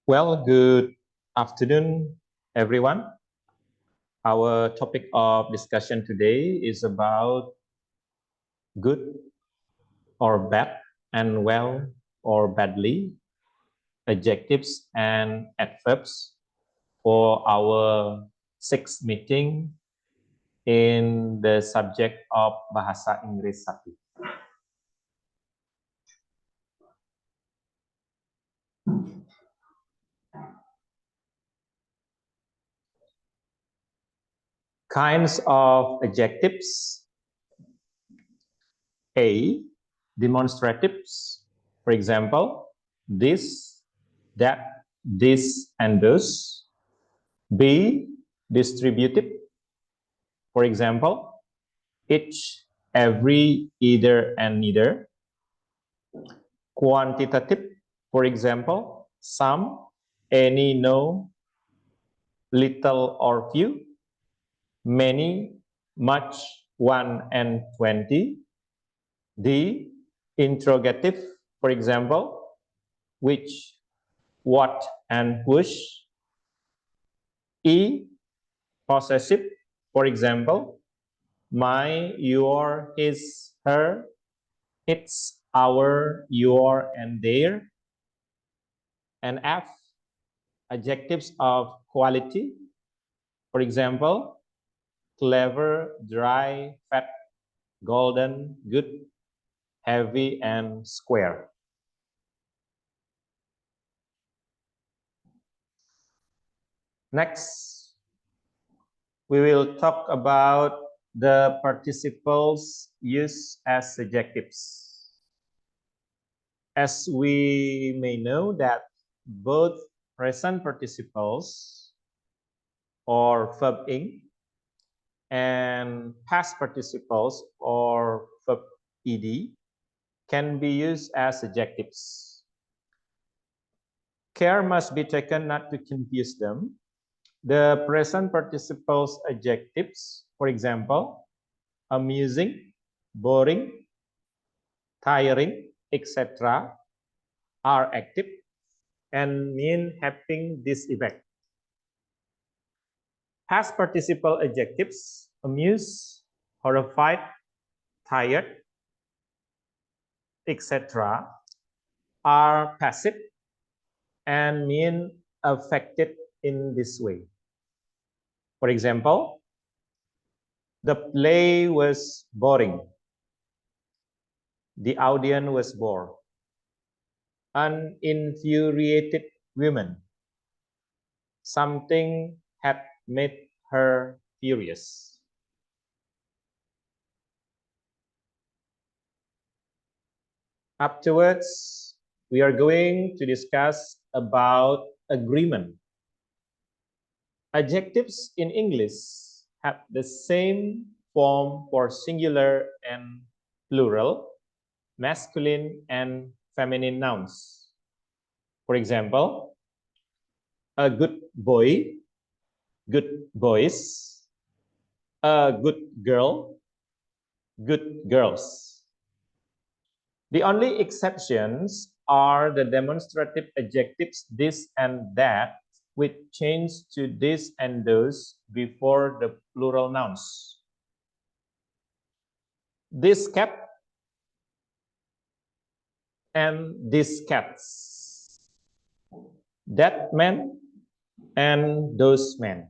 Well, good afternoon, everyone. Our topic of discussion today is about good or bad and well or badly, adjectives and adverbs for our sixth meeting in the subject of Bahasa Inggris 1. Kinds of adjectives. A. Demonstratives. For example, this, that, this, and those. B. Distributive. For example, each, every, either, and neither. Quantitative. For example, some, any, no, little, or few. Many, much, 1, and 20. D. Interrogative. For example, which, what, and which. E. Possessive. For example, my, your, his, her, its, our, your, and their. And F. Adjectives of quality. For example, clever, dry, fat, golden, good, heavy, and square. Next, we will talk about the participles used as adjectives. As we may know that both present participles or verb ing and past participles or verb ed can be used as adjectives. Care must be taken not to confuse them. The present participles adjectives, for example, amusing, boring, tiring, etc., are active and mean having this effect. Past participle adjectives, amused, horrified, tired, etc., are passive and mean affected in this way. For example, the play was boring. The audience was bored. An infuriated woman. Something had made her furious. Afterwards, we are going to discuss about agreement. Adjectives in English have the same form for singular and plural, masculine and feminine nouns. For example, a good boy, good boys, a good girl, good girls. The only exceptions are the demonstrative adjectives this and that, which change to this and those before the plural nouns. This cat and these cats. That man and those men.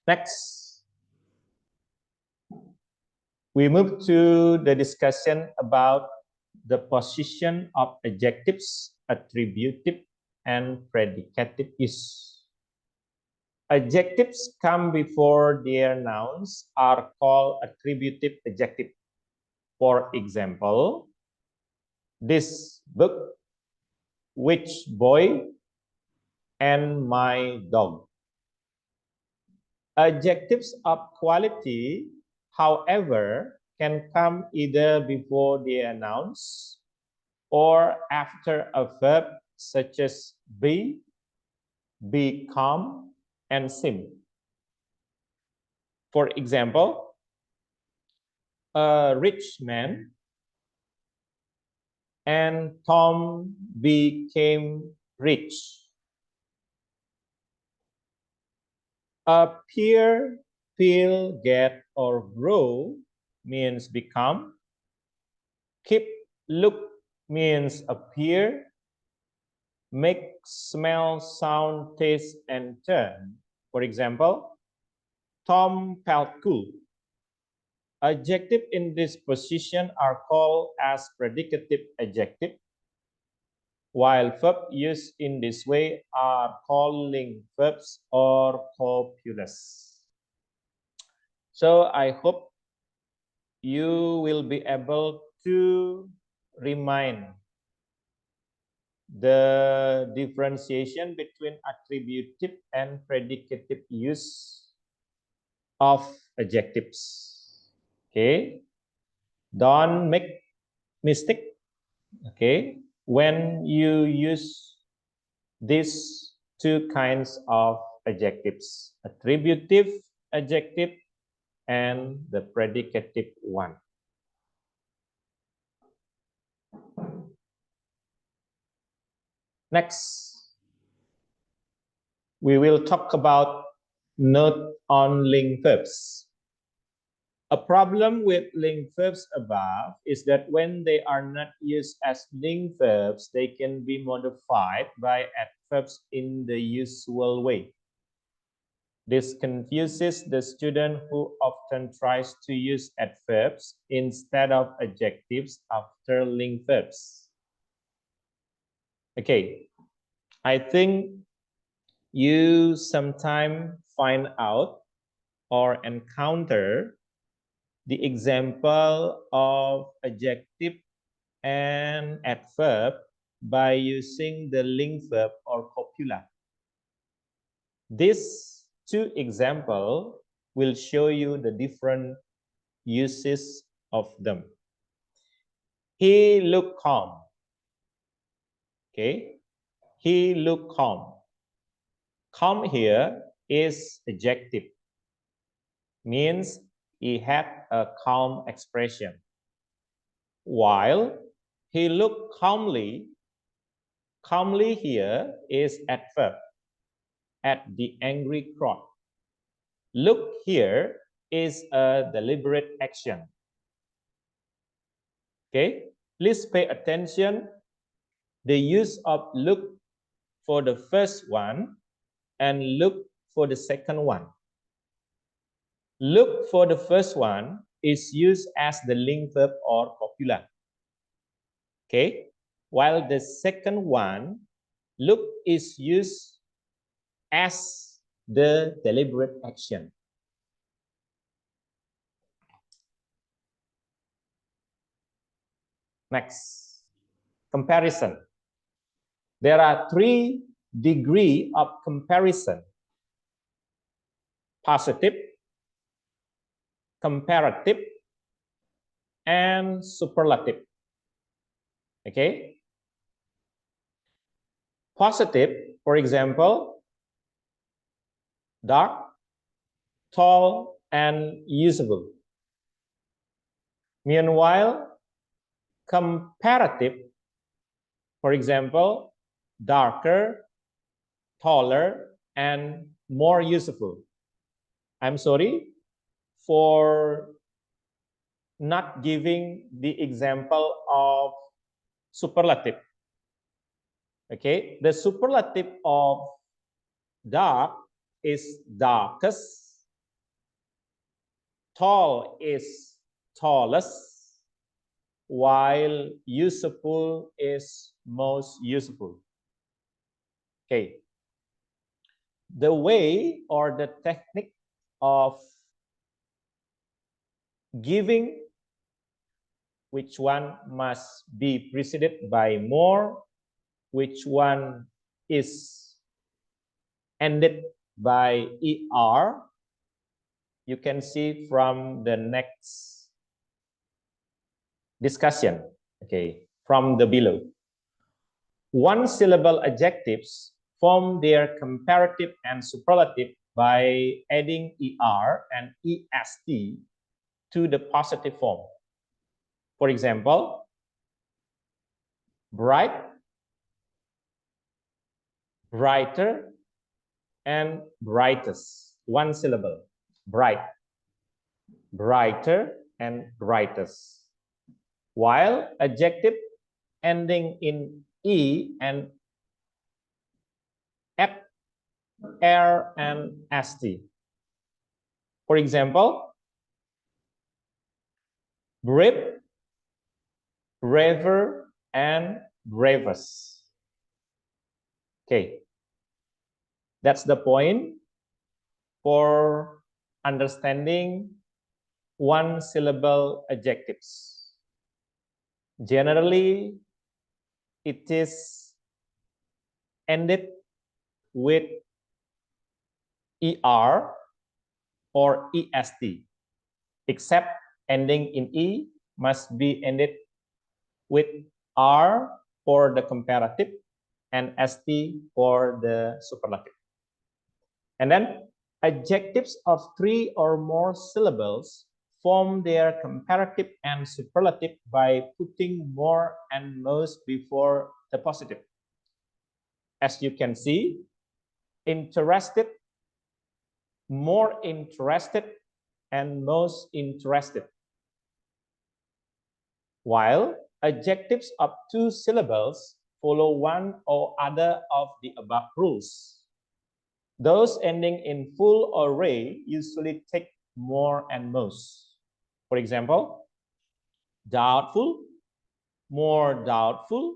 Next, we move to the discussion about the position of adjectives, attributive, and predicative use. Adjectives come before their nouns are called attributive adjective. For example, this book, which boy, and my dog. Adjectives of quality, however, can come either before their nouns or after a verb such as be calm, and seem. For example, a rich man and Tom became rich. Appear, feel, get, or grow means become. Keep, look means appear. Make, smell, sound, taste, and turn. For example, Tom felt cool. Adjectives in this position are called as predicative adjective, while verbs used in this way are called link verbs or copulus. So I hope you will be able to remind the differentiation between attributive and predicative use of adjectives. Okay, don't make mistake. Okay, when you use these two kinds of adjectives, attributive adjective and the predicative one. Next, we will talk about note on link verbs. A problem with link verbs above is that when they are not used as link verbs, they can be modified by adverbs in the usual way. This confuses the student who often tries to use adverbs instead of adjectives after link verbs. Okay, I think you sometimes find out or encounter the example of adjective and adverb by using the link verb or copula. These two examples will show you the different uses of them. He looked calm. Okay, he looked calm. Calm here is adjective, means he had a calm expression. While he looked calmly, calmly here is adverb, at the angry crowd. Look here is a deliberate action. Okay, please pay attention. The use of look for the first one and look for the second one. Look for the first one is used as the link verb or copula. Okay, while the second one, look, is used as the deliberate action. Next, comparison. There are 3 degrees of comparison: positive, comparative, and superlative. Okay. Positive, for example, dark, tall, and usable. Meanwhile, comparative, for example, darker, taller, and more useful. I'm sorry for not giving the example of superlative. Okay, the superlative of dark is darkest, tall is tallest, while useful is most useful. Okay, the way or the technique of giving which one must be preceded by more, which one is ended by er, you can see from the next discussion, okay, from the below. One syllable adjectives form their comparative and superlative by adding er and est to the positive form. For example, bright, brighter, and brightest. One syllable. Bright, brighter, and brightest. While adjective ending in E and at, R, and ST. For example, brave, braver, and bravest. Okay, that's the point for understanding one syllable adjectives. Generally, it is ended with ER or EST, except ending in E must be ended with R for the comparative and ST for the superlative. And then adjectives of 3 or more syllables form their comparative and superlative by putting more and most before the positive. As you can see, interested, more interested, and most interested. While adjectives of 2 syllables follow one or other of the above rules. Those ending in full or re usually take more and most. For example, doubtful, more doubtful,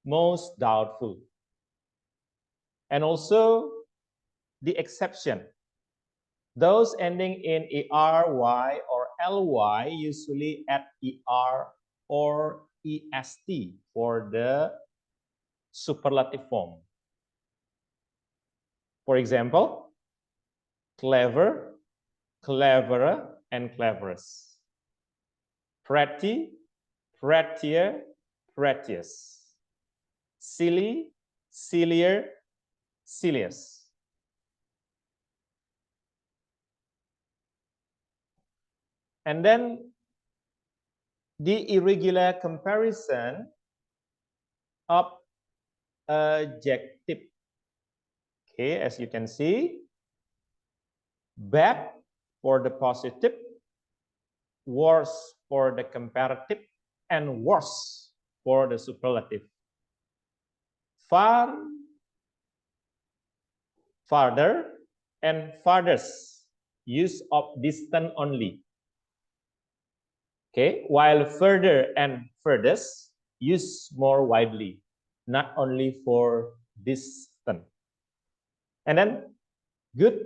most doubtful. And also the exception. Those ending in ERY or LY usually add ER or EST for the superlative form. For example, clever, cleverer, and cleverest. Pretty, prettier, prettiest. Silly, sillier, silliest. And then the irregular comparison of adjective. Okay, as you can see, bad for the positive, worse for the comparative, and worse for the superlative. Far, farther, and farthest, use of distant only. Okay, while further and furthest, use more widely, not only for distant. And then good,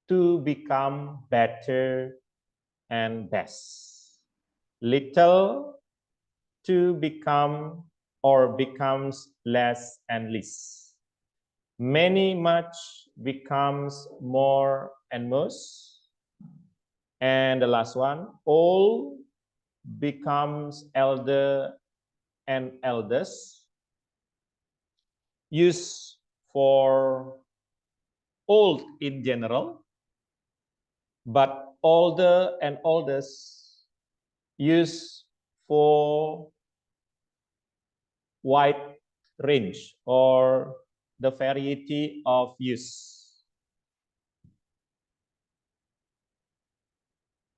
to become better and best. Little, to become or becomes less and least. Many, much becomes more and most. And the last one, old becomes elder and eldest. Used for old in general, but older and oldest used for wide range or the variety of use.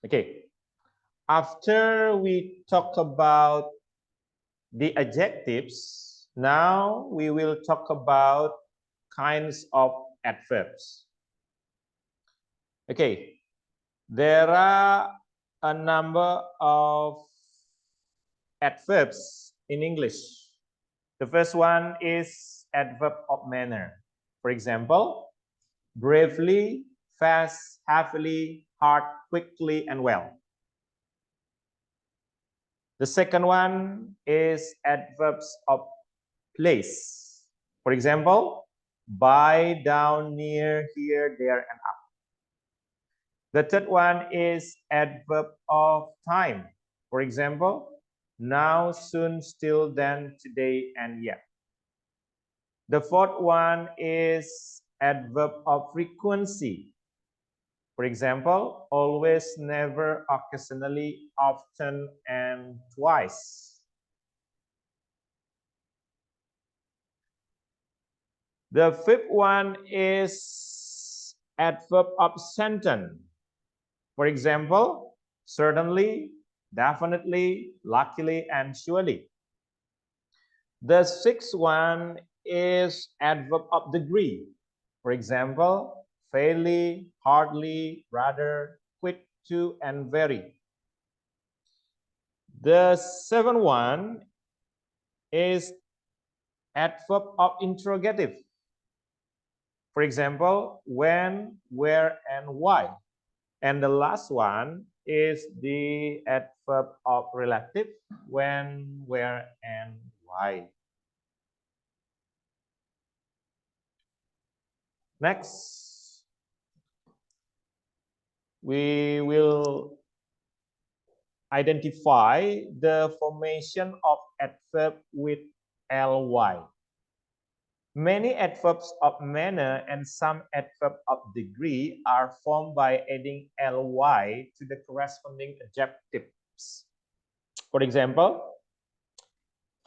Okay, after we talk about the adjectives, now we will talk about kinds of adverbs. Okay, there are a number of adverbs in English. The first one is adverb of manner. For example, bravely, fast, happily, hard, quickly, and well. The second one is adverbs of place. For example, by, down, near, here, there, and up. The third one is adverb of time. For example, now, soon, still, then, today, and yet. The fourth one is adverb of frequency. For example, always, never, occasionally, often, and twice. The fifth one is adverb of sentence. For example, certainly, definitely, luckily, and surely. The sixth one is adverb of degree. For example, fairly, hardly, rather, quite, to, and very. The seventh one is adverb of interrogative. For example, when, where, and why. And the last one is the adverb of relative, when, where, and why. Next, we will identify the formation of adverb with ly. Many adverbs of manner and some adverbs of degree are formed by adding ly to the corresponding adjectives. For example,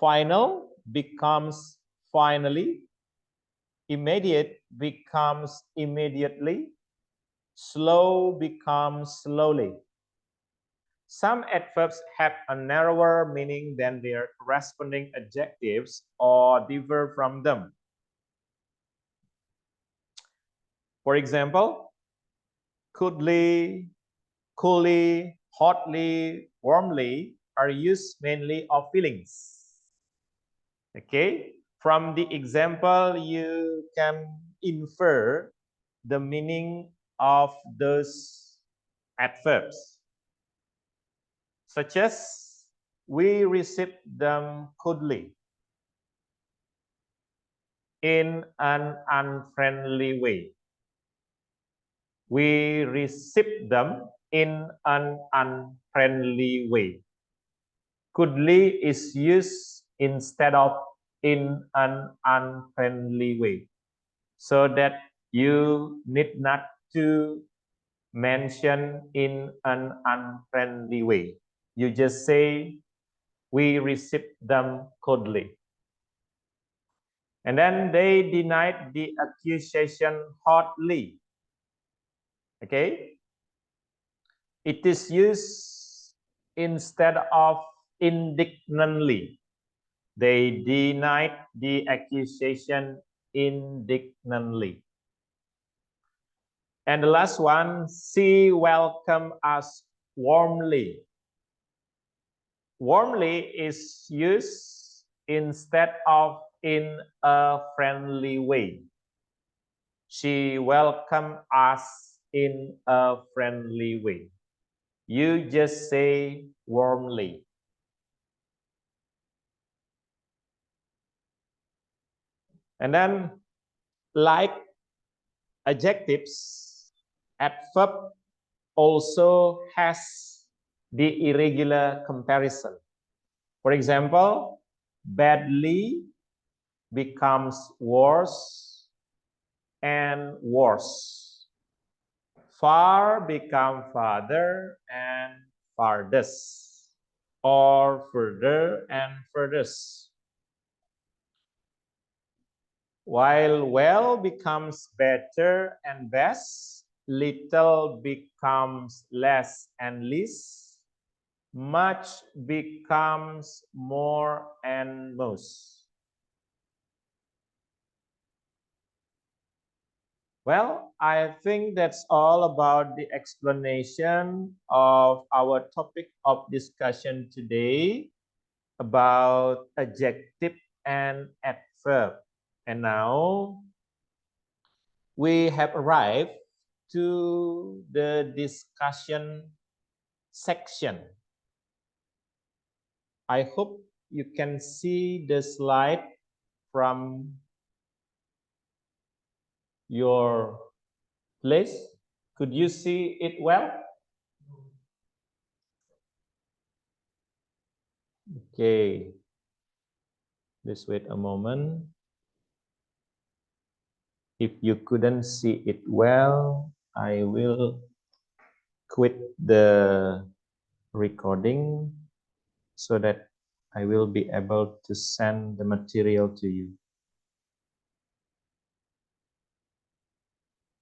final becomes finally, immediate becomes immediately, slow becomes slowly. Some adverbs have a narrower meaning than their corresponding adjectives or differ from them. For example, coolly, hotly, warmly are used mainly of feelings. Okay, from the example, you can infer the meaning of those adverbs, such as we received them coolly, in an unfriendly way. We received them in an unfriendly way. Coolly is used instead of in an unfriendly way, so that you need not to mention in an unfriendly way. You just say, we received them coldly. And then they denied the accusation hotly. Okay? It is used instead of indignantly. They denied the accusation indignantly. And the last one, she welcomed us warmly. Warmly is used instead of in a friendly way. She welcomed us in a friendly way. You just say warmly. And then, like adjectives, adverb also has the irregular comparison. For example, badly becomes worse and worse. Far become farther and farthest, or further and furthest. While well becomes better and best, little becomes less and least, much becomes more and most. Well, I think that's all about the explanation of our topic of discussion today about adjective and adverb. And now we have arrived to the discussion section. I hope you can see the slide from your place. Could you see it well? Okay. Please wait a moment. If you couldn't see it well, I will quit the recording so that I will be able to send the material to you.